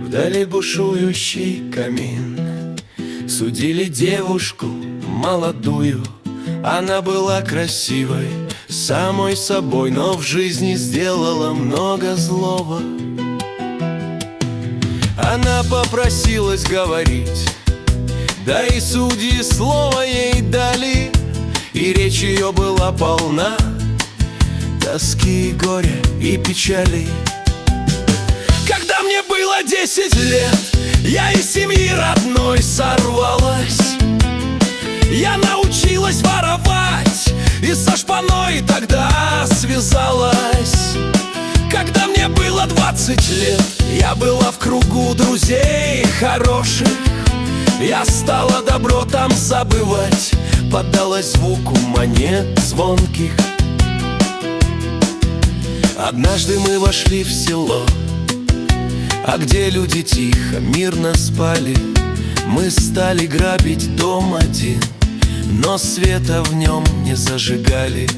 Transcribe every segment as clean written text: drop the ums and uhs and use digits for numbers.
Вдали бушующий камин. Судили девушку молодую. Она была красивой, самой собой, но в жизни сделала много злого. Она попросилась говорить, да и судьи слово ей дали. И речь ее была полна тоски, горя и печали. Когда мне было 10 лет, я из семьи родной сорвалась. Я научилась воровать и со шпаной тогда связалась. Когда мне было 20 лет, я была в кругу друзей хороших. Я стала добро там забывать, поддалась звуку монет звонких. Однажды мы вошли в село, а где люди тихо, мирно спали. Мы стали грабить дом один, но света в нем не зажигали.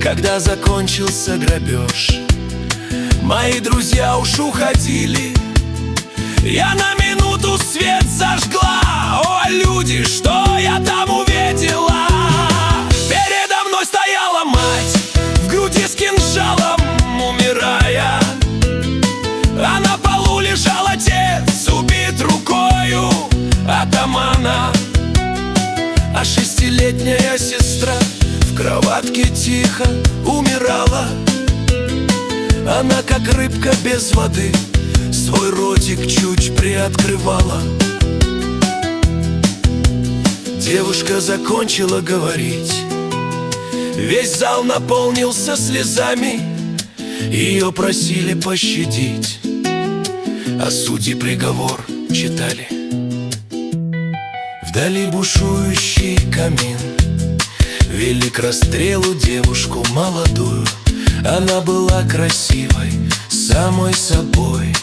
Когда закончился грабеж, мои друзья уж уходили. Я на минуту свет зажгла. О, люди, что я там увидела? Передо мной стояла мать, в груди с кинжалом умирая. А на полу лежал отец, убит рукою атамана. А 6-летняя сестра в кроватке тихо умирала. Она, как рыбка без воды, свой ротик чуть приоткрывала. Девушка закончила говорить, весь зал наполнился слезами. Ее просили пощадить, а судьи приговор читали. Вдали бушующий камин вели к расстрелу девушку молодую. Она была красивой, самой собой,